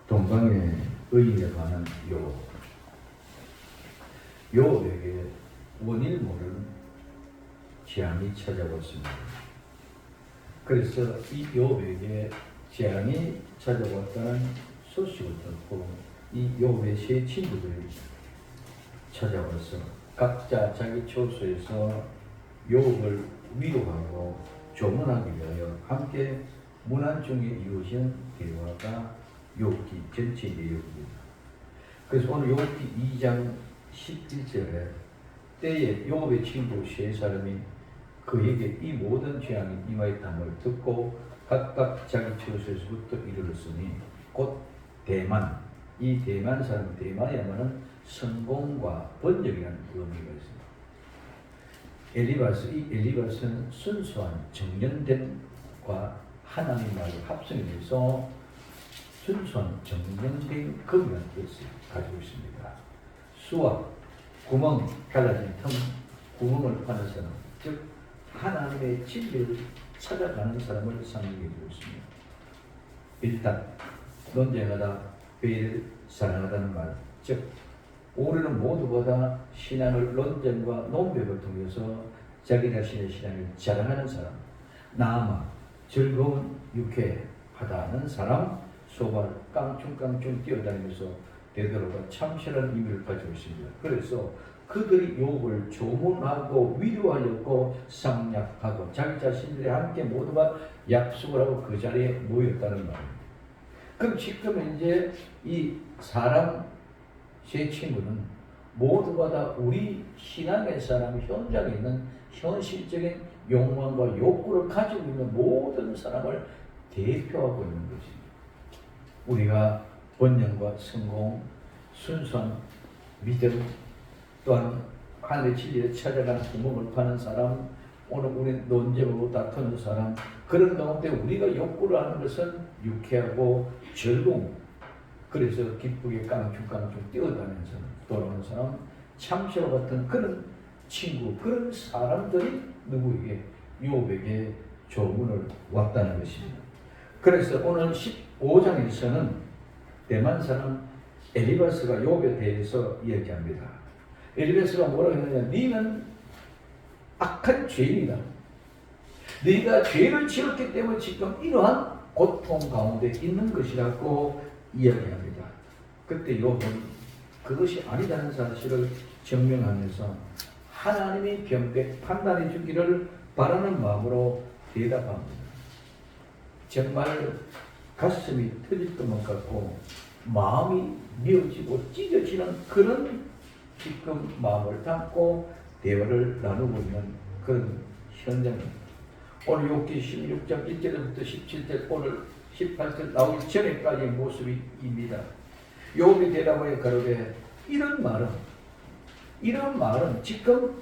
동방의 의인에 관한 요업에게 원인 모르는 재앙이 찾아왔습니다. 그래서 이 요업에게 재앙이 찾아왔다는 소식을 듣고 이 요업의 세 친구들이 찾아와서 각자 자기 처소에서 요업을 위로하고 조문하기 위하여 함께 문안 중에 이루어진 대화가 욥기 전체 내용입니다. 그래서 오늘 욥기 2장 11절에 때에 욥의 친구 세 사람이 그에게 이 모든 재앙이 임하였다는 걸 듣고 각각 자기 처소에서부터 이르렀으니 곧 대만, 이 대만 사람, 대만이야말은 성공과 번영이라는 의미가 있습니다. 엘리바스, 이 엘리바스는 순수한 정련됨과 하나님 말을 합성해서 순수한 정련된 금이라는 뜻을 가지고 있습니다. 수와 구멍, 갈라진 틈, 구멍을 파는 사람, 즉 하나님의 진리를 찾아가는 사람을 상징해주고 있습니다. 일단 논쟁하다, 회의를 사랑하다는 말, 즉 우리는 모두보다 신앙을 논쟁과 논백을 통해서 자기 자신의 신앙을 자랑하는 사람, 나아마 즐거운 유쾌하다는 사람, 소발 깡충깡충 뛰어다니면서 되돌아가 참신한 의미를 가지고 있습니다. 그래서 그들이 욥을 조문하고 위로하였고 상략하고 자기 자신들이 함께 모두가 약속을 하고 그 자리에 모였다는 말입니다. 그럼 지금 이제 이 사람 세 친구는 모두가 다 우리 신앙의 사람 현장에 있는 현실적인 욕망과 욕구를 가지고 있는 모든 사람을 대표하고 있는 것입니다. 우리가 번영과 성공, 순수한 믿음, 또한 하늘의 진리를 찾아가는 구멍을 파는 사람, 오늘 우리 논쟁으로 다투는 사람, 그런 가운데 우리가 욕구를 하는 것은 유쾌하고 즐거움, 그래서 기쁘게 깡충깡충 뛰어다니면서 돌아오는 사람, 참새와 같은 그런 친구, 그런 사람들이 누구에게? 욥에게 조문을 왔다는 것입니다. 그래서 오늘 15장에서는 대만 사람 엘리바스가 욥에 대해서 이야기합니다. 엘리바스가 뭐라고 했느냐? 너는 악한 죄인이다. 네가 죄를 지었기 때문에 지금 이러한 고통 가운데 있는 것이라고 이야기합니다. 그때 욥은 그것이 아니라는 사실을 증명하면서 하나님이 병백 판단해 주기를 바라는 마음으로 대답합니다. 정말 가슴이 터질 것만 같고 마음이 미어지고 찢어지는 그런 지금 마음을 담고 대화를 나누고 있는 그런 현장입니다. 오늘 욥기 16장 1절부터 17절 오늘 18절 나오기 전에까지의 모습입니다. 욥이 대답하여 가로되 이런 말은 지금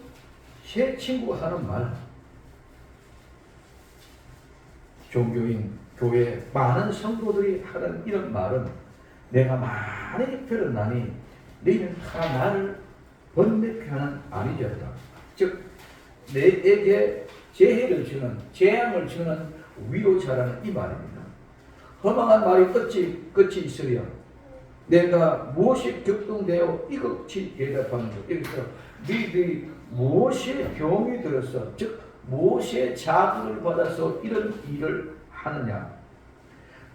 새 친구가 하는 말, 종교인 교회 많은 성도들이 하는 이런 말은 내가 많이 들었나니 너희는 다 나를 번뇌케 하는 아니었다. 즉 내게 재해를 주는, 재앙을 주는 위로자라는 이 말입니다. 허망한 말이 어찌 끝이 있으랴. 내가 무엇이 격동되어 이것이 대답하는 것. 여기서 너희들이 무엇에 병이 들어서, 즉 무엇에 자극을 받아서 이런 일을 하느냐.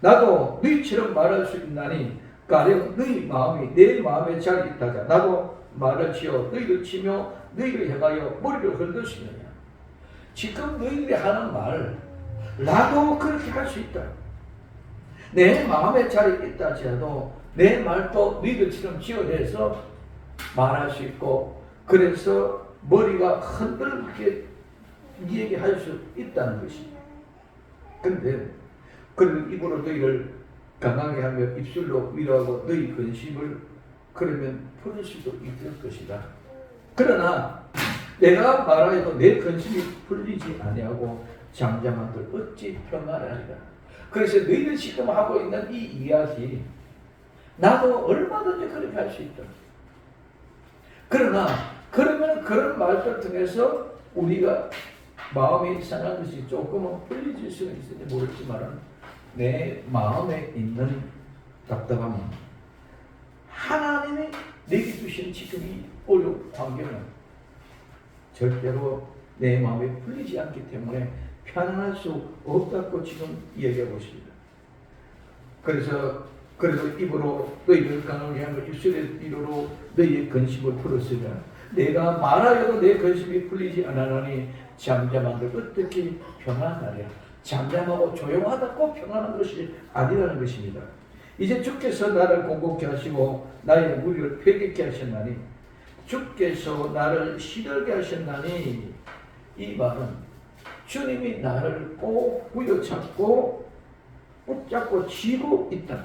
나도 너희처럼 말할 수 있나니 가령 너희 마음이 내 마음에 잘 있다자 나도 말을 지어 너희를 치며 너희를 향하여 머리를 흔드시느냐. 지금 너희들이 하는 말 나도 그렇게 할 수 있다. 내 마음에 잘 있다 하더라도 내 말도 너희들처럼 지어내서 말할 수 있고, 그래서 머리가 흔들게 얘기할 수 있다는 것입니다. 그런데 그런 입으로 너희를 강하게 하며 입술로 위로하고 너희 근심을 그러면 풀을 수도 있을 것이다. 그러나 내가 말하여도 내 근심이 풀리지 아니하고 잠잠한들 어찌 평안을 하리라. 그래서 너희들 지금 하고 있는 이 이야기 나도 얼마든지 그렇게 할 수 있다. 그러나 그러면 그런 말들 통해서 우리가 마음이 상한 것이 조금은 풀려질 수는 있을지 모르지만 내 마음에 있는 답답함은 하나님이 내게 주신 지금 이 어려운 환경은 절대로 내 마음에 풀리지 않기 때문에 편안할 수 없다고 지금 얘기하고 있습니다. 그래서 입으로 너희를 강하게 하며 입술의 위로로 너희의 근심을 풀었으면 내가 말하여도 내 근심이 풀리지 않으니 잠잠한들 어떻게 평안하랴. 잠잠하고 조용하다고 평안한 것이 아니라는 것입니다. 이제 주께서 나를 공고케 하시고 나의 무리를 폐기케 하셨나니 주께서 나를 시들게 하셨나니 이 말은 주님이 나를 꼭 부여잡고 붙잡고 쥐고 있다.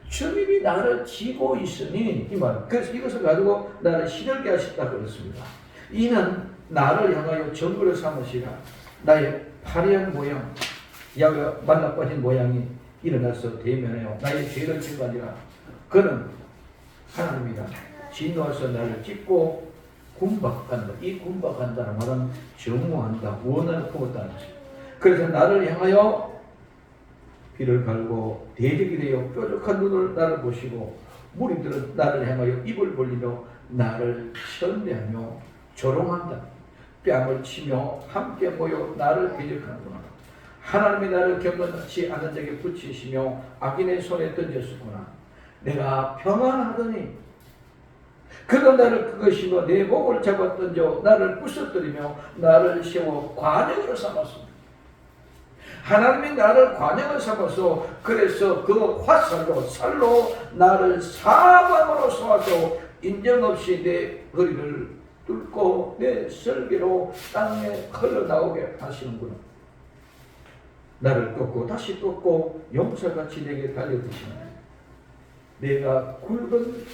주님이 나를 쥐고 있으니 이 말. 그래서 이것을 가지고 나를 시들게 하셨다 그랬습니다. 이는 나를 향하여 정거를 삼으시라. 나의 파리한 모양, 야가 말라빠진 모양이 일어나서 대면하여 나의 죄를 증거하니라. 그는 하나님이다. 진노하서 나를 찢고 군박한다. 이 군박한다는 말은 정오한다, 원한을 품었다는 것입니다. 그래서 나를 향하여 귀를 갈고 대적이 되어 뾰족한 눈을 나를 보시고 무리들은 나를 향하여 입을 벌리며 나를 천대하며 조롱한다. 뺨을 치며 함께 모여 나를 대적하는구나. 하나님이 나를 경건치 않은 자에게 붙이시며 악인의 손에 던졌었구나. 내가 평안하더니 그가 나를 그것이며 내 목을 잡아 던져 나를 부서뜨리며 나를 세워 관역으로 삼았습니다. 하나님이 나를 관역을 삼아서 그래서 그 화살로 살로 나를 사방으로 쏘아서 인정없이 내 허리를 뚫고 내 설계로 땅에 흘러나오게 하시는구나. 나를 꺾고 다시 꺾고 용사같이 내게 달려드시네. 내가 굵은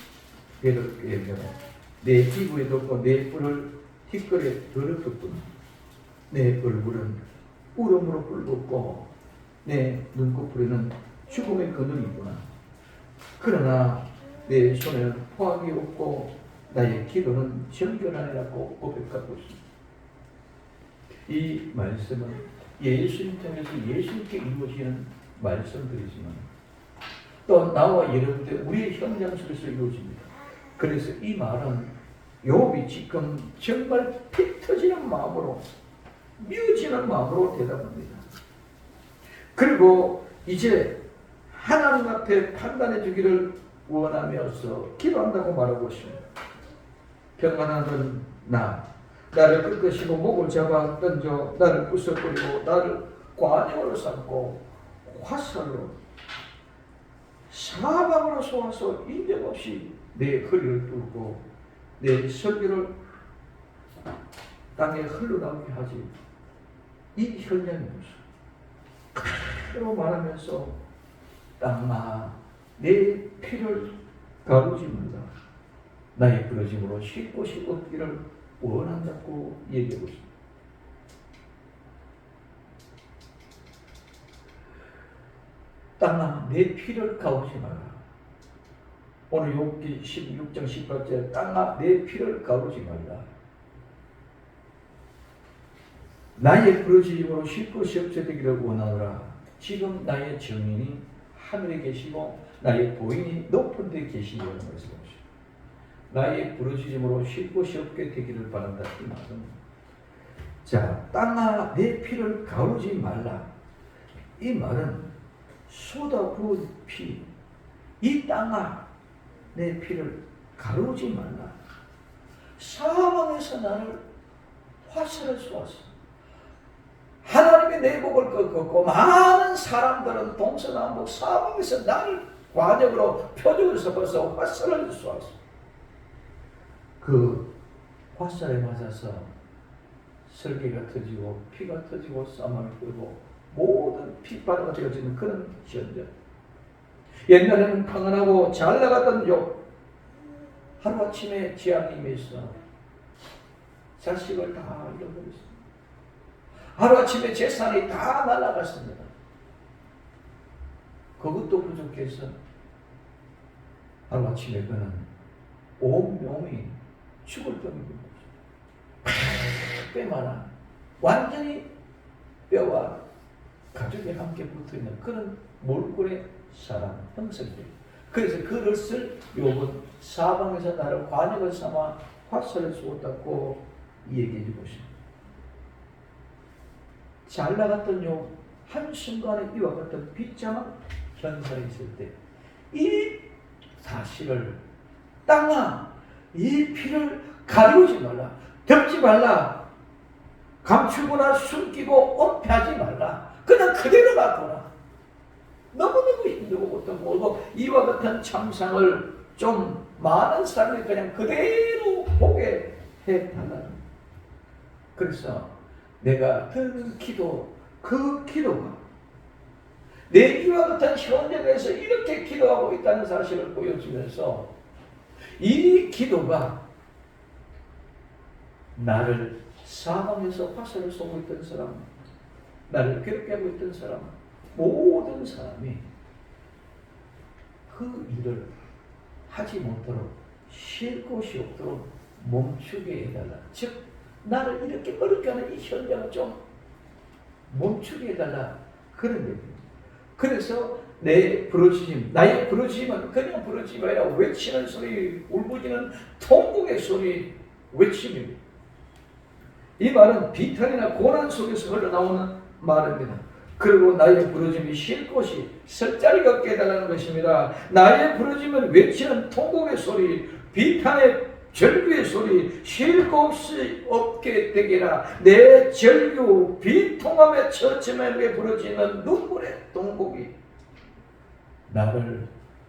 배를 깨며 내 피부에 덮고 내 뿔을 티끌에 더럽혔구나. 내 얼굴은 울음으로 붉었고 내 눈꺼풀에는 죽음의 그늘이 있구나. 그러나 내 손에는 포악이 없고 나의 기도는 정결하니라고 고백하고 있습니다. 이 말씀은 예수님 통해서 예수님께 이루어지는 말씀들이지만 또 나와 여러분들 우리의 현장 속에서 이루어집니다. 그래서 이 말은 욥이 지금 정말 피 터지는 마음으로 미워지는 마음으로 대답합니다. 그리고 이제 하나님 앞에 판단해 주기를 원하면서 기도한다고 말하고 있습니다. 평안하던 나를 끄끄시고 목을 잡아 던져 나를 부숴버리고 나를 관역으로 삼고 화살로 사방으로 쏘아서 인정없이 내 허리를 뚫고 내 설교를 땅에 흘러나오게 하지. 이 현장이 무슨 그대로 말하면서 땅아 내 피를 가루지 말라. 나의 부러짐으로 쉴 곳이 없기를 원한다고 얘기하고 있습니다. 땅아 내 피를 가루지 말라. 오늘 욥기 16장 18절 땅아 내 피를 가루지 말라. 나의 부르짖음으로 쉴 곳이 없게 되기를 원하노라. 지금 나의 증인이 하늘에 계시고 나의 보인이 높은 데 계시려는 말씀이십니다. 나의 부르짖음으로 쉴 곳이 없게 되기를 바란다. 이 말은 자 땅아 내 피를 가루지 말라. 이 말은 쏟아부은 피, 이 땅아 내 피를 가루지 말라. 사방에서 나를 화살을 쏘았어. 하나님의 내 목을 꺾었고 많은 사람들은 동서남북 사방에서 나를 관역으로 표적을 섞어서 화살을 쏘았어. 그 화살에 맞아서 설계가 터지고 피가 터지고 쌈을 끌고 모든 핏바다가 되어지는 그런 현장. 옛날에는 평안하고 잘 나갔던 욥 하루아침에 재앙이 있어 자식을 다 잃어버렸습니다. 하루아침에 재산이 다 날아갔습니다. 그것도 부족해서 하루아침에 그는 온몸이 죽을 병입니다. 뼈만한 완전히 뼈와 가죽이 함께 붙어있는 그런 몰골의 사람 형성되리. 그래서 그것을 욥은 사방에서 나를 관역을 삼아 화살을 쏘았다고 얘기해 주고 있습니다. 잘 나갔던 욥 한순간에 이와 같은 비참한 현상이 있을 때 이 사실을 땅아 이 피를 가리우지 말라, 덮지 말라, 감추거나 숨기고 은폐하지 말라, 그냥 그대로 놔둬라. 너무너무 힘들고 고통스럽고 이와 같은 참상을 좀 많은 사람이 그냥 그대로 보게 해달라는. 그래서 내가 그 기도가 내 이와 같은 현장에서 이렇게 기도하고 있다는 사실을 보여주면서 이 기도가 나를 사망에서 화살을 쏘고 있던 사람, 나를 괴롭게 하고 있던 사람, 모든 사람이 그 일을 하지 못하도록 쉴 곳이 없도록 멈추게 해달라. 즉 나를 이렇게 어렵게 하는 이 현장을 좀 멈추게 해달라, 그런 얘기입니다. 그래서 내 부르짖음, 나의 부르짖음은 그냥 부르짖음이 아니라 외치는 소리, 울부짖는 통곡의 소리, 외침입니다. 이 말은 비탄이나 고난 속에서 흘러나오는 말입니다. 그리고 나의 부르짖음이 쉴 곳이 설 자리가 없게 해달라는 것입니다. 나의 부르짖음은 외치는 통곡의 소리, 비탄의 절규의 소리, 쉴 곳이 없게 되게라. 내 절규, 비통함에 처침에 부르짖는 눈물의 통곡이 나를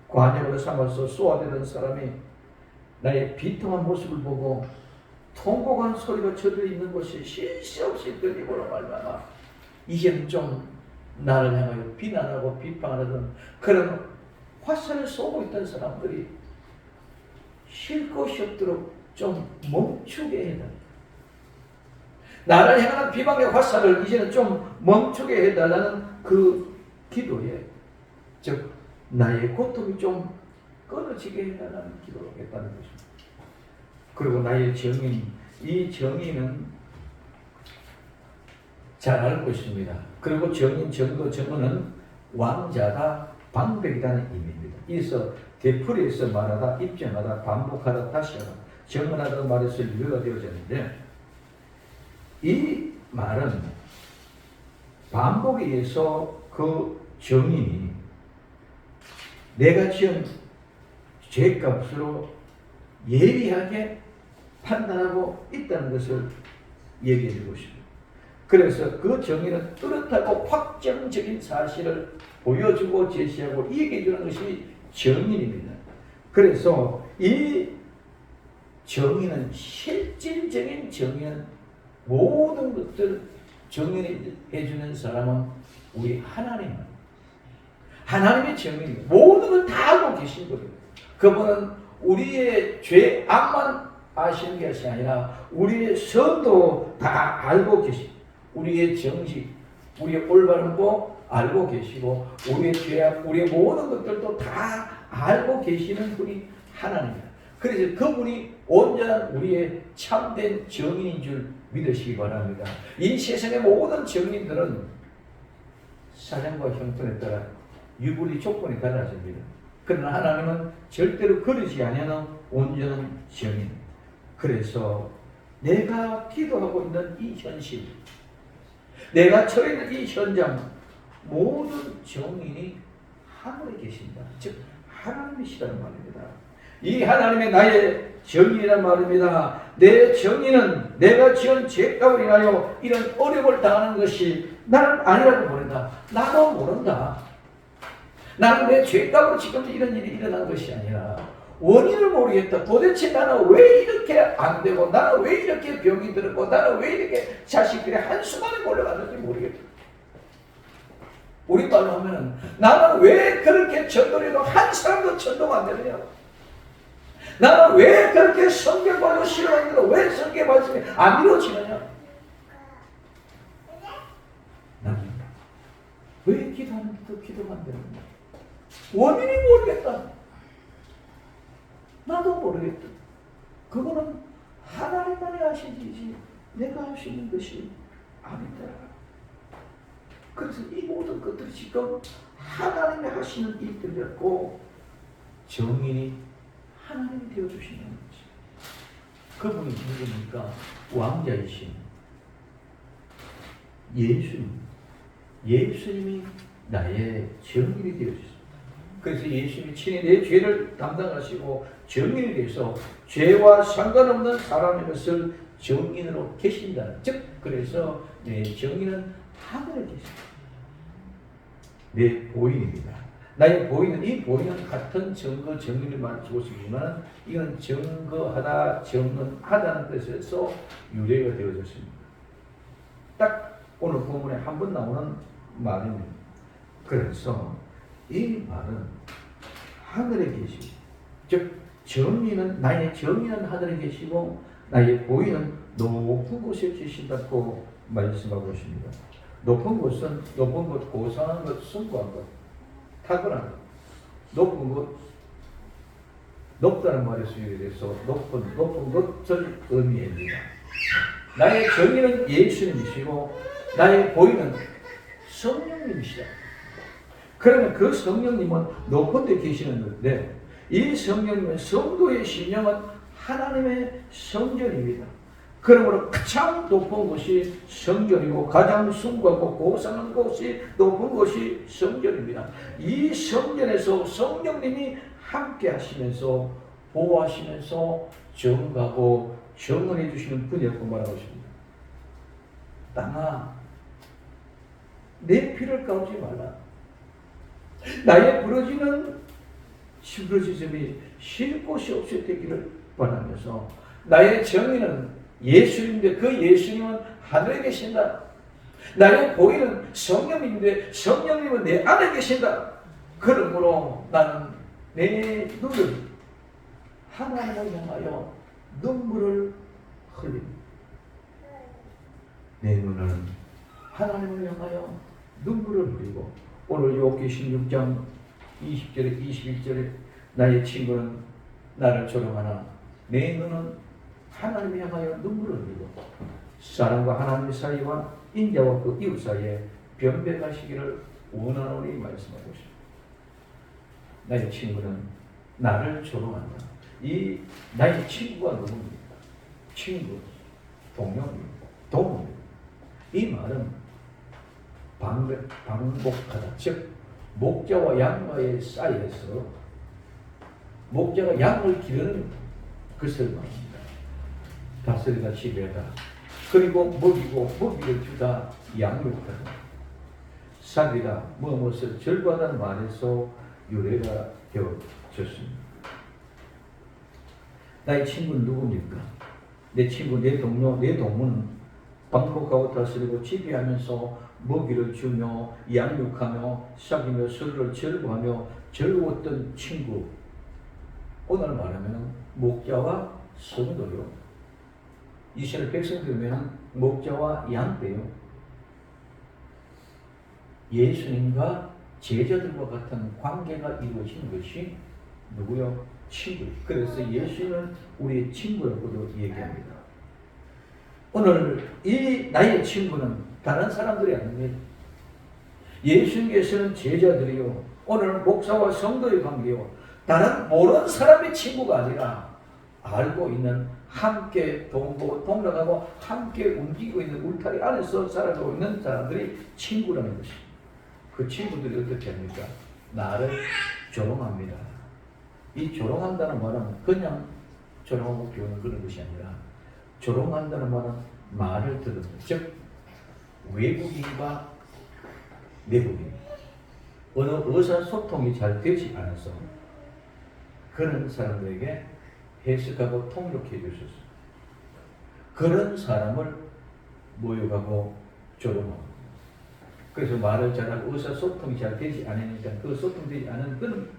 관역으로 삼아서 쏘아대는 사람이 나의 비통한 모습을 보고 통곡한 소리가 저들어 있는 것이 쉴 새 없이 들리고로 말미암아 이제는 좀 나를 향하여 비난하고 비판하던 그런 화살을 쏘고 있던 사람들이 쉴 곳이 없도록 좀 멈추게 해달라. 나를 향하는 비방의 화살을 이제는 좀 멈추게 해달라는 그 기도에, 즉 나의 고통이 좀 끊어지게 해달라는 기도를 했다는 것입니다. 그리고 나의 정인, 이 정인은 잘 알고 있습니다. 그리고 정인, 정거, 정언은 왕자다, 방백이라는 의미입니다. 이서 되풀이해서 말하다, 입증하다, 반복하다, 다시 하다, 정언하다는 말에서 유래가 되어졌는데, 이 말은 반복에 의해서 그 정인이 내가 지은 죄값으로 예리하게 판단하고 있다는 것을 얘기해 주고 있습니다. 그래서 그 정의는 뚜렷하고 확정적인 사실을 보여주고 제시하고 얘기해 주는 것이 정의입니다. 그래서 이 정의는 실질적인 정의는 모든 것들 정의해 주는 사람은 우리 하나님입니다. 하나님의 정의입니다. 모든 걸 다 알고 계신 거예요. 그분은 우리의 죄, 악만 아시는 것이 아니라 우리의 선도 다 알고 계시고 우리의 정식, 우리의 올바름도 알고 계시고 우리의 죄악, 우리의 모든 것들도 다 알고 계시는 분이 하나님입니다. 그래서 그분이 온전한 우리의 참된 정인인 줄 믿으시기 바랍니다. 이 세상의 모든 정인들은 사정과 형편에 따라 유불리 조건이 달라집니다. 그러나 하나님은 절대로 그러지 아니하는 온전한 정인. 그래서 내가 기도하고 있는 이 현실, 내가 처해 있는 이 현장, 모든 정인이 하늘에 계신다. 즉 하나님이시라는 말입니다. 이 하나님의 나의 정인이란 말입니다. 내 정인은 내가 지은 죄값을 인하여 이런 어려움을 당하는 것이 나는 아니라고 보낸다. 나도 모른다. 나는 내 죄값으로 지금 이런 일이 일어난 것이 아니라 원인을 모르겠다. 도대체 나는 왜 이렇게 안 되고 나는 왜 이렇게 병이 들었고 나는 왜 이렇게 자식들이 한순간에 몰려갔는지 모르겠다. 우리 말로 하면은 나는 왜 그렇게 전도해도 한 사람도 전도가 안 되느냐. 나는 왜 그렇게 성경 말로 싫어하는데도 왜 성경 말씀이 안 이루어지느냐. 나는 왜 기도하는데도 기도가 안 되느냐. 원인이 모르겠다. 나도 모르겠다. 그거는 하나님만이 하시지 내가 할 수 있는 것이 아니다. 그래서 이 모든 것들이 지금 하나님이 하시는 일들이었고 정인이 하나님이 되어주시는 거지. 그분이 누구니까 왕자이신 예수님이 나의 정인이 되어주셨습니다. 그래서 예수님이 친히 내 죄를 담당하시고 정인이 돼서 죄와 상관없는 사람의 것을 정인으로 계신다는, 즉 그래서 내 정인은 하늘에 계십니다. 내 보인입니다. 나의 보인은, 이 보인은 같은 증거, 정인을 말하고 있지만 이건 증거하다, 정언하다는 뜻에서 유래가 되어졌습니다. 딱 오늘 본문에 한 번 나오는 말입니다. 그래서 이 말은 하늘에 계시고, 즉 정인은, 나의 정인은 하늘에 계시고 나의 보인은 높은 곳에 계신다고 말씀하고 있습니다. 높은 곳은 높은 것, 고상한 것, 숭고한 것, 탁월한 것, 높은 것, 높다는 말에 수요일에서 높은 것을 의미합니다. 나의 정인은 예수님이시고 나의 보이는 성령님이시다. 그러면 그 성령님은 높은 데 계시는 건데, 이 성령님은 성도의 심령은 하나님의 성전입니다. 그러므로 가장 높은 곳이 성전이고 가장 숭고하고 고상한 곳이 높은 곳이 성전입니다. 이 성전에서 성령님이 함께 하시면서 보호하시면서 정하고 정언해 주시는 분이라고 말하고 있습니다. 땅아, 내 피를 까우지 말라. 나의 부러지는 부러지심이 쉴 곳이 없을 때기를 바라면서, 나의 정의는 예수님인데 그 예수님은 하늘에 계신다. 나의 보이는 성령님인데 성령님은 내 안에 계신다. 그러므로 나는 내 눈을 하나님을 향하여 눈물을 흘립니다. 내 눈은 하나님을 향하여 눈물을 흘리고, 오늘 욥기 16장 20절에 21절에 나의 친구는 나를 조롱하나 내 눈은 하나님을 향하여 눈물을 흘리고 사람과 하나님의 사이와 인자와 그 이웃 사이에 변별하시기를 원하노니 말씀하고 있습니다. 나의 친구는 나를 조롱한다. 이 나의 친구가 누굽니까? 친구, 동료입니다. 동료입니다. 이 말은 방복하다, 즉 목자와 양과의 사이에서 목자가 양을 기르는 것을 말합니다. 다스리다, 지배하다, 그리고 먹이고 먹이를 주다, 양육하다, 사귀다, 무엇을 절구하다는 말에서 유래가 되어졌습니다. 나의 친구는 누굽니까? 내 친구, 내 동료, 내 동무는 방콕하고 다스리고 지배하면서 먹이를 주며 양육하며 사귀며 서로를 절구하며 즐거웠던 친구, 오늘 말하면 목자와 성도요, 이스라엘 백성들이면 목자와 양떼요, 예수님과 제자들과 같은 관계가 이루어진 것이 누구요? 친구. 그래서 예수님은 우리의 친구라고도 얘기합니다. 오늘 이 나의 친구는 다른 사람들이 아닙니다. 예수님께서는 제자들이요, 오늘은 목사와 성도의 관계요, 다른 모르는 사람의 친구가 아니라 알고 있는, 함께 동락하고 함께 움직이고 있는 울타리 안에서 살아가고 있는 사람들이 친구라는 것입니다. 그 친구들이 어떻게 합니까? 나를 조롱합니다. 이 조롱한다는 말은 그냥 조롱하고 비우는 그런 것이 아니라, 조롱한다는 말은 말을 듣는 것, 즉 외국인과 내국인, 어느 의사소통이 잘 되지 않아서 그런 사람들에게 해석하고 통역해 주셔서 그런 사람을 모욕하고 조롱하고, 그래서 말을 잘하고 의사소통이 잘 되지 않으니까 그 소통되지 않은 그런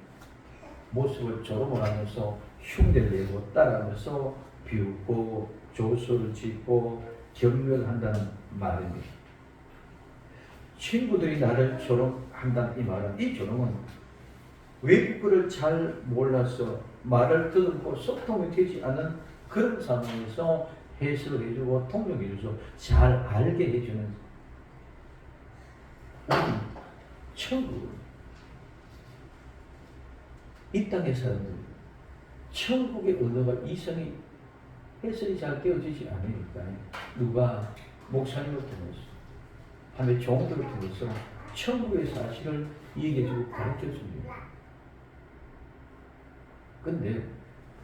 모습을 조롱을 하면서 흉내를 내고 따라하면서 비웃고 조소를 짓고 경멸한다는 말입니다. 친구들이 나를 조롱한다는 이 말은, 이 조롱은 외국어를 잘 몰라서 말을 듣고 소통이 되지 않은 그런 상황에서 해석을 해주고 통역해줘서 잘 알게 해주는 우리 친구, 이 땅의 사람들 천국의 언어가 이성이 해석이 잘 되어지지 않으니까 누가 목사님을 통해서 하나의 종들을 통해서 천국의 사실을 얘기해주고 가르쳐줍니다. 근데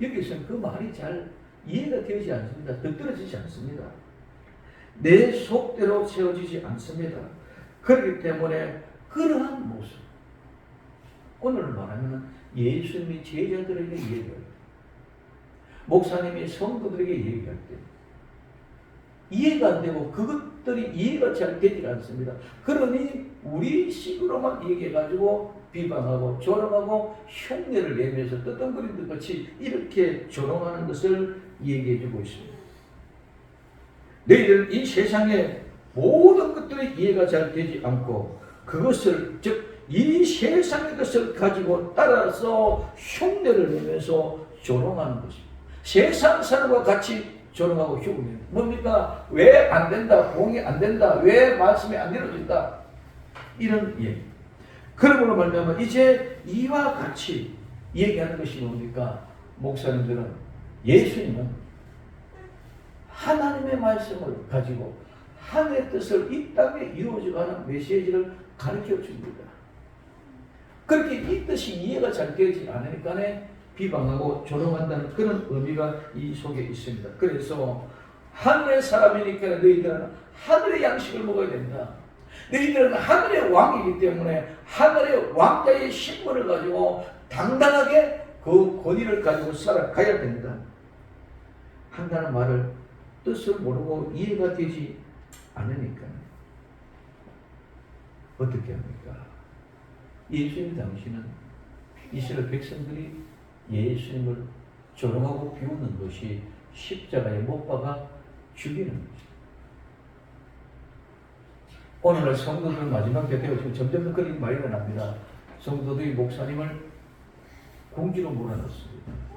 여기서는 그 말이 잘 이해가 되지 않습니다. 듣들어지지 않습니다. 내 속대로 채워지지 않습니다. 그렇기 때문에 그러한 모습, 오늘 말하면 예수님이 제자들에게 얘기할 때, 목사님이 성도들에게 얘기할 때 이해가 안 되고 그것들이 이해가 잘 되지 않습니다. 그러니 우리 식으로만 얘기해가지고 비방하고 조롱하고 흉내를 내면서 떠덩거리는 것 같이 이렇게 조롱하는 것을 얘기해주고 있습니다. 너희들 이 세상의 모든 것들이 이해가 잘 되지 않고 그것을 즉 이 세상의 것을 가지고 따라서 흉내를 내면서 조롱하는 것입니다. 세상 사람과 같이 조롱하고 흉내. 뭡니까? 왜 안 된다? 공이 안 된다? 왜 말씀이 안 이루어진다? 이런 얘기. 그러므로 말하면 이제 이와 같이 얘기하는 것이 뭡니까? 목사님들은 예수님은 하나님의 말씀을 가지고 하나님의 뜻을 이 땅에 이루어져가는 메시지를 가르쳐 줍니다. 그렇게 이 뜻이 이해가 잘 되지 않으니까 비방하고 조롱한다는 그런 의미가 이 속에 있습니다. 그래서 하늘의 사람이니까 너희들은 하늘의 양식을 먹어야 된다. 너희들은 하늘의 왕이기 때문에 하늘의 왕자의 신분을 가지고 당당하게 그 권위를 가지고 살아가야 된다. 한다는 말을 뜻을 모르고 이해가 되지 않으니까 어떻게 합니까? 예수님 당시는 이스라엘 백성들이 예수님을 조롱하고 비웃는 것이 십자가에 못 박아 죽이는 것입니다. 오늘날 성도들 마지막 때 되어 지금 점점 그런 말이 일어납니다. 성도들이 목사님을 궁지로 몰아넣습니다.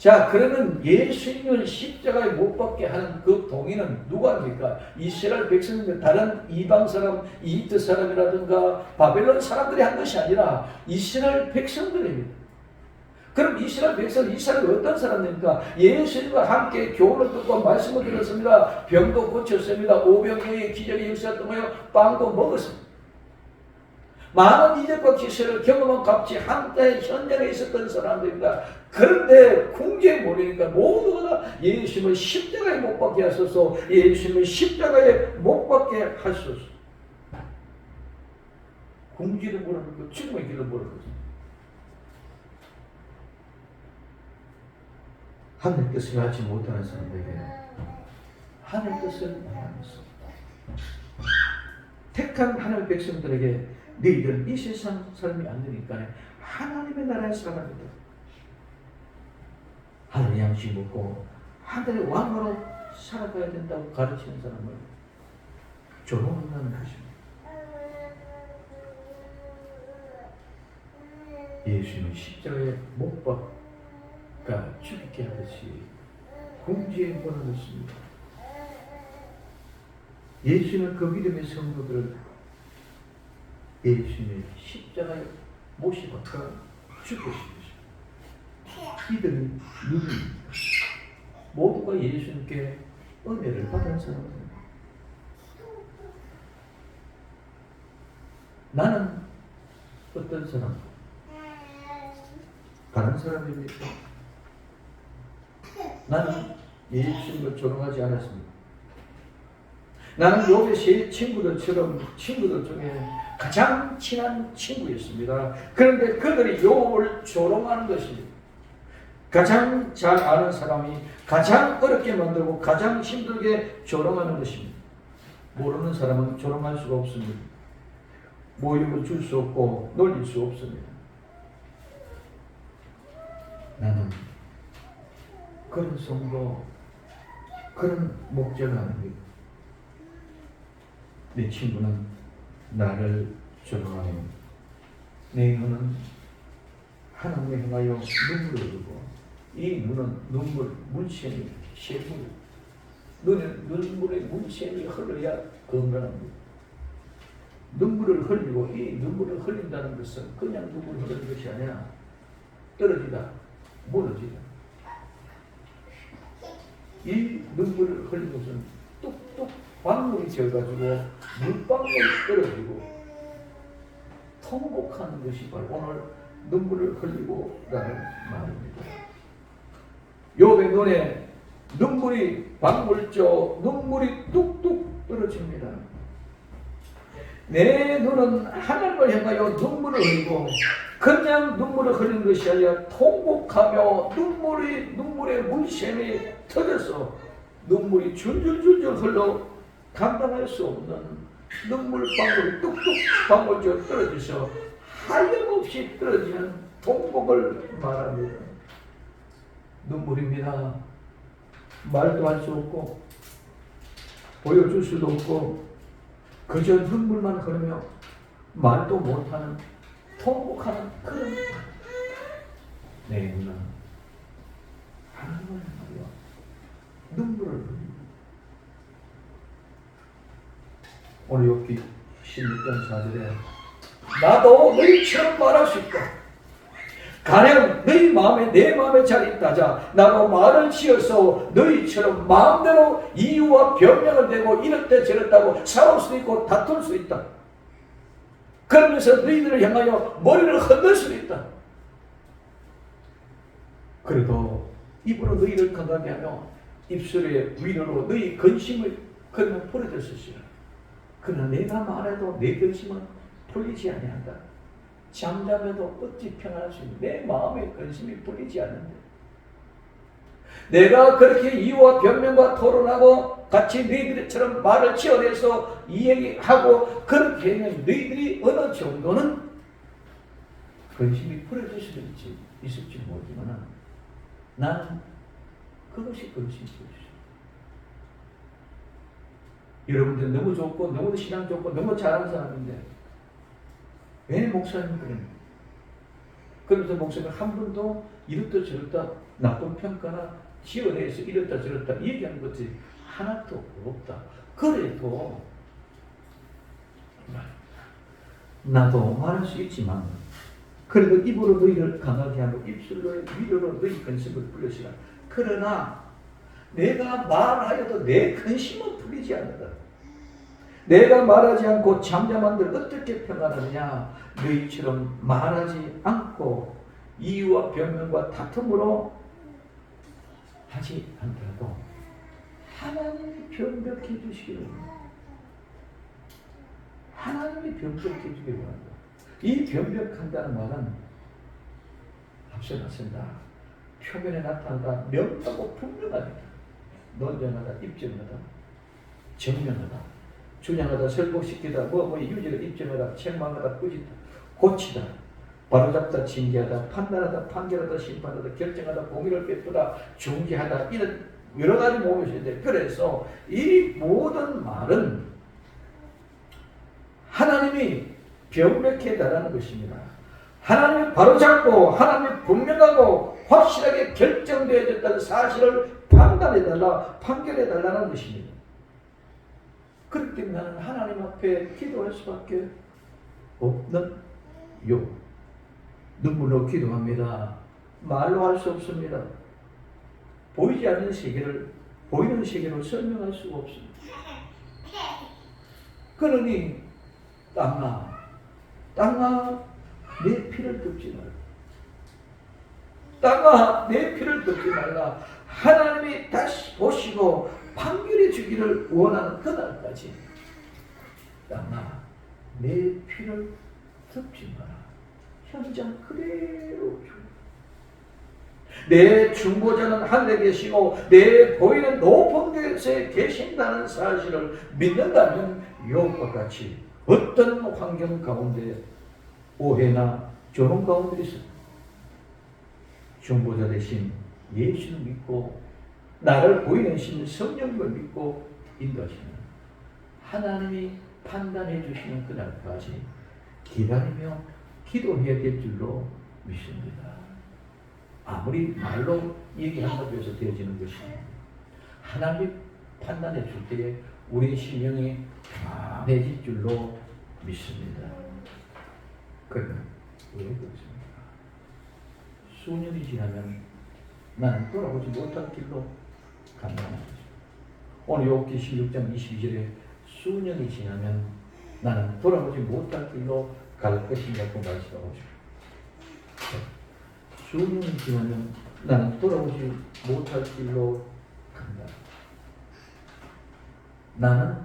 자, 그러면 예수님을 십자가에 못 박게 하는 그 동의는 누가 합니까? 이스라엘 백성들, 다른 이방 사람, 이집트 사람이라든가 바벨론 사람들이 한 것이 아니라 이스라엘 백성들입니다. 그럼 이스라엘 백성, 이 사람이 어떤 사람입니까? 예수님과 함께 교훈을 듣고 말씀을 들었습니다. 병도 고쳤습니다. 오병이어의 기적의 역사를 통하여 빵도 먹었습니다. 많은 이적과 기술을 경험한 값이 한때 현장에 있었던 사람들입니다. 그런데 궁지에 몰리니까 모두가 다 예수님을 십자가에 못 박게 하소서, 예수님을 십자가에 못 박게 하소서. 궁지를 몰아넣고 죽음의 길을 몰아넣었습니다. 하늘 뜻을 하지 못하는 사람들에게 하늘 뜻을 말하면서 택한 하늘 백성들에게 너희들은 이 세상 사람이 안 되니까 하나님의 나라의 사람이다. 하늘의 양식 먹고 하늘의 왕으로 살아가야 된다고 가르치는 사람을 조롱한다는 것입니다. 예수님은 십자가에 못 박아 죽게 하듯이 궁지에 몰아넣습니다. 예수는 그 믿음의 성도들을 예수님의 십자가에 못이 박아 죽으십니다. 믿음이 누구입니까? 모두가 예수님께 은혜를 받은 사람입니다. 나는 어떤 사람? 다른 사람입니까? 나는 예수님을 조롱하지 않았습니다. 나는 욥의 세 친구들처럼 친구들 중에 가장 친한 친구였습니다. 그런데 그들이 욥을 조롱하는 것입니다. 가장 잘 아는 사람이 가장 어렵게 만들고 가장 힘들게 조롱하는 것입니다. 모르는 사람은 조롱할 수가 없습니다. 모욕을 줄 수 없고 놀릴 수 없습니다. 나는 그런 성도, 그런 목자가 아닙니다. 내 친구는 나를 조롱하며 내 눈은 하나님을 향하여 눈물을 흘리고 이 눈은 물샘이 샘물, 눈에 눈물의 물샘이 흘러야 건강합니다. 눈물을 흘리고 이 눈물을 흘린다는 것은 그냥 눈물을 흘리는 것이 아니라 떨어지다, 무너지다. 이 눈물을 흘리는 것은 뚝뚝 방울이 져가지고 물방울이 떨어지고 통곡하는 것이 바로 오늘 눈물을 흘리고 라는 말입니다. 욥의 눈에 눈물이 방울져 눈물이 뚝뚝 떨어집니다. 내 눈은 하늘을 향하여 눈물을 흘리고 그냥 눈물을 흘리는 것이 아니라 통곡하며 눈물의 물샘이 터져서 눈물이 줄줄줄줄 흘러 감당할 수 없는 눈물 방울이 뚝뚝 방울져 떨어져서 하염없이 떨어지는 통곡을 말합니다. 눈물입니다. 말도 할 수 없고 보여줄 수도 없고 그저 눈물만 흐르며 말도 못하는 통곡하는 그런 내 눈은 하나님을 향하여 눈물을 흘립니다. 오늘 욥기 16장 4절에 나도 너희처럼 말할 수 있다. 가령 너희 마음에 내 마음에 잘 있다자 나도 말을 지어서 너희처럼 마음대로 이유와 변명을 대고 이렇다 저렇다고 싸울 수 있고 다툴 수 있다. 그러면서 너희들을 향하여 머리를 흔들 수 있다. 그래도 입으로 너희를 강하게 하며 입술의 위로로 너희 근심을 그러면 풀어졌을지라. 그러나 내가 말해도 내 근심은 풀리지 아니한다. 잠잠해도 어찌 평안할 수 있는 내 마음의 근심이 풀리지 않는데 내가 그렇게 이유와 변명과 토론하고 같이 너희들처럼 말을 지어내서 이야기하고 그렇게 하면 너희들이 어느 정도는 근심이 풀어질 수도 있을지 모르지만 나는 그것이 근심이 없어. 여러분들 너무 좋고 너무 신앙 좋고 너무 잘하는 사람인데 왜 목사님 그럽니까? 그러면서 목사님 한 번도 이렇다 저렇다 나쁜 평가나 지어내서 이렇다 저렇다 얘기하는 것이 하나도 없다. 그래도 나도 말할 수 있지만 그래도 입으로 너희를 강하게 하고 입술로 위로로 너희 근심을 풀려시라. 그러나 내가 말하여도 내 근심은 풀리지 않는다. 내가 말하지 않고 잠잠한들 어떻게 평안하느냐? 너희처럼 말하지 않고 이유와 변명과 다툼으로 하지 않더라도 하나님이 변벽해 주시기를 원한다. 하나님이 변벽해 주기를 원한다. 이 변벽한다는 말은 앞서 났습니다. 표면에 나타나다 명하고 분명합니다. 논쟁하다, 입증하다, 정명하다, 주장하다, 설복시키다, 유지를 입증하다, 책망하다, 꾸짖다, 고치다, 바로잡다, 징계하다, 판단하다, 판결하다, 심판하다, 결정하다, 공의를 베푸다, 중재하다 이런 여러 가지 모습인데 그래서 이 모든 말은 하나님이 병맥해 달라는 것입니다. 하나님이 바로잡고 하나님이 분명하고 확실하게 결정되어졌다는 사실을 판단해달라, 판결해달라는 것입니다. 그렇기 때문에 나는 하나님 앞에 기도할 수밖에 없는 눈물로 기도합니다. 말로 할 수 없습니다. 보이지 않는 세계를 보이는 세계로 설명할 수가 없습니다. 그러니 땅아 내 피를 뜯지 말라. 땅아 내 피를 뜯지 말라. 하나님이 다시 보시고 판결해 주기를 원하는 그날까지 땅아 내 피를 뜯지 마라. 현장 그대로 주. 내 중보자는 하늘에 계시고 내 보이는 높은 곳에 계신다는 사실을 믿는다면 욥과 같이 어떤 환경 가운데 오해나 조롱 가운데 있어 중보자 대신 예수를 믿고 나를 보이는 신 성령을 믿고 인도하시는 하나님이 판단해 주시는 그날까지 기다리며 기도해야 될 줄로 믿습니다. 아무리 말로 얘기한다고 해서 되어지는 것이 하나님이 판단해 줄 때에 우리 심령이 편해질 줄로 믿습니다. 그러면 왜 그렇습니까? 수년이 지나면 나는 돌아오지 못할 길로 간다는 거죠. 오늘 욥기 16장 22절에 수년이 지나면 나는 돌아오지 못할 길로 갈 것이냐고 말씀하고 싶어요. 수년이 지나면 나는 돌아오지 못할 길로 간다. 나는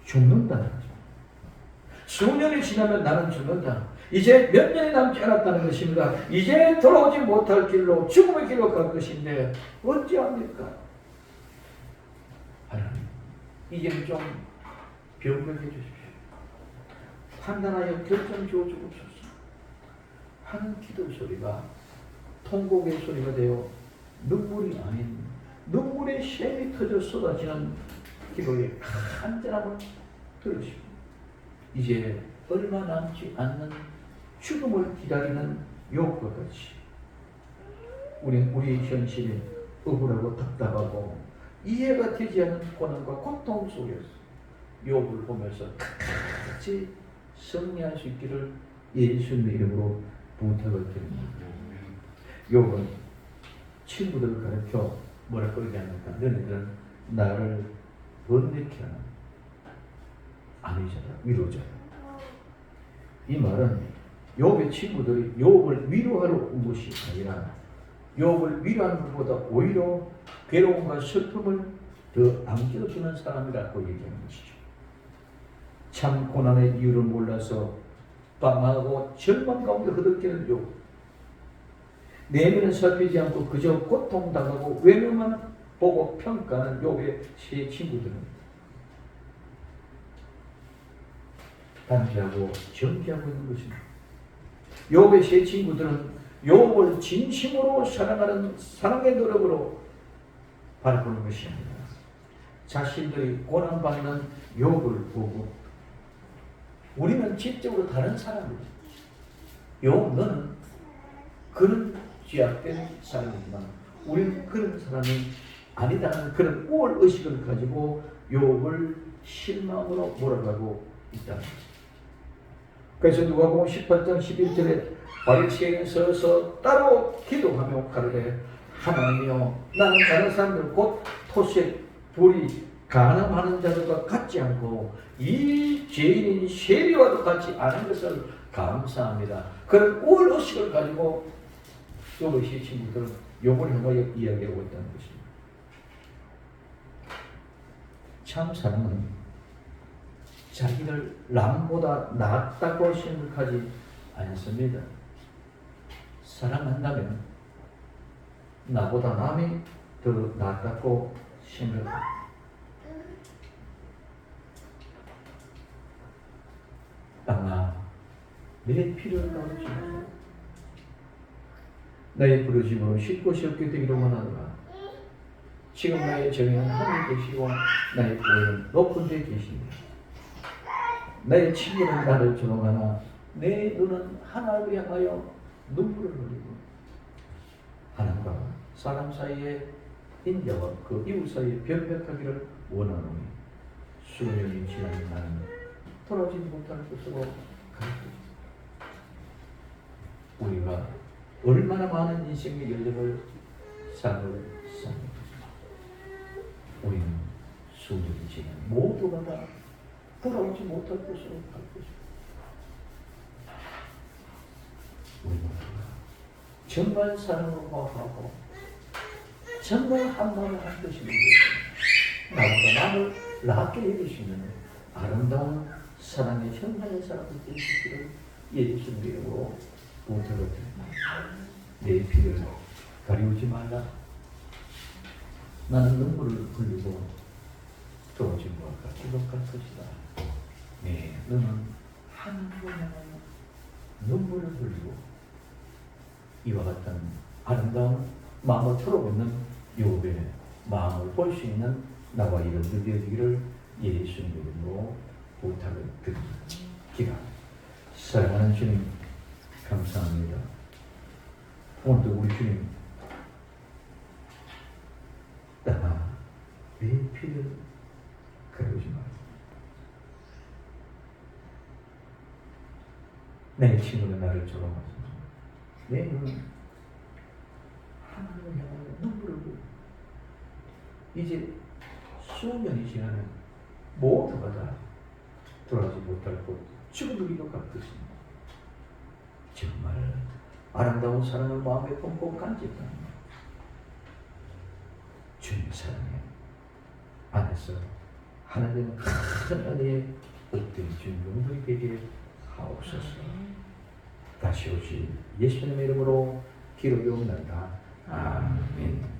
죽는다는 거죠. 수년이 지나면 나는 죽는다. 이제 몇 년이 남지 않았다는 것입니다. 이제 돌아오지 못할 길로 죽음의 길로 갈 것인데 어찌합니까? 하나님, 이제는 좀 변명해 주십시오. 판단하여 결정 주어 주옵소서. 하는 기도 소리가 통곡의 소리가 되어 눈물이 아닌 눈물의 샘이 터져 쏟아지는 기도의 간절함을 들으시고 이제 얼마 남지 않는 죽음을 기다리는 욥과 같이 우리 현실이 억울하고 답답하고 이해가 되지 않는 고난과 고통 속에서 욥을 보면서 같이 승리할 수 있기를 예수님의 이름으로 부탁을 드립니다. 욥은 친구들을 가르쳐 뭐라고 얘기합니까? 너희들은 나를 번뇌케 하는 아니잖아, 위로자야. 이 말은 욥의 친구들이 욥을 위로하러 온 것이 아니라 욥을 위로하는 것보다 오히려 괴로움과 슬픔을 더 안겨주는 사람이라고 얘기하는 것이죠. 참 고난의 이유를 몰라서 방황하고 절망 가운데 흐득대는 욥. 내면을 살피지 않고 그저 고통당하고 외면만 보고 평가하는 욥의 세 친구들은 단죄하고 정죄하고 있는 것입니다. 욥의 세 친구들은 욥을 진심으로 사랑하는 사랑의 노력으로 바라보는 것이 아니라 자신들이 고난받는 욥을 보고 우리는 지적으로 다른 사람이다. 욥, 너는 그런 죄악된 사람이지만 우리는 그런 사람이 아니다는 그런 우월 의식을 가지고 욥을 실망으로 몰아가고 있다. 그래서 누가복음 18장 11절에 바리새인에 서서 따로 기도하며 가로되 하나님이여 나는 다른 사람들 곧 토색, 불이, 간음하는 자들과 같지 않고 이 죄인인 세리와도 같지 않은 것을 감사합니다. 그런 우월 의식을 가지고 욥의 친구들은 욥을 향하여 이야기하고 있다는 것입니다. 참 사랑은 자기를 남보다 낫다고 생각하지 않습니다. 사랑한다면 나보다 남이 더 낫다고 생각합니다. 땅아, 내 피를 넣어주소서. 나의 부르심으로 쉴 곳이 없게 되기로 원하노라. 지금 나의 정의는 하늘에 계시고 나의 보혜는 높은 데 계십니다. 나의 친구는 나를 조롱하나 내 눈은 하나님을 향하여 눈물을 흘리고 하나님과 사람 사이의 인자와 그 이웃 사이에 변벽하기를 원하노니 수년이 지나면 나는 돌아오지 못할 것으로 갈 것이다. 우리가 얼마나 많은 인생의 연륜을 삶을 삽니다. 우리는 수년이 지나면 모두가 다 돌아오지 못할 것으로 갈 것이다. 우리 모두가 정말 사랑으로 화합하고 정말 한 마음을 한 것이 나보다 남을 낫게 여기시는 아름다운 사랑의 현장의 사람을 되시기를 예수님 이름으로 부탁을 드립니다. 내 피를 가리우지 말라. 나는 눈물을 흘리고 떨어짐과 같이 녹할 것이다. 네, 너는 하나님을 향하여 눈물을 흘리고 이와 같은 아름다운 마음을 털어놓는 욥의 마음을 볼 수 있는 나와 여러분들 되어지기를 예수님 이름으로 부탁을 드립니다. 사랑하는 주님 감사합니다. 오늘도 우리 주님 땅아 내 피를 가리우지 말고 내 친구는 나를 조롱하소서. 내 눈은 하나님을 향하여 눈물을 흘려. 이제 수년이 지나면 모두가 다 돌아가지 못할 것, 죽음이기도 같듯이 정말 아름다운 사랑을 마음에 품고 간직하는 주님 사랑에 안에서 하나님은 큰 은혜의 복된 주인공들이 되게 하옵소서. 다시 오실 예수님의 이름으로 기록이 옵니다. 아멘.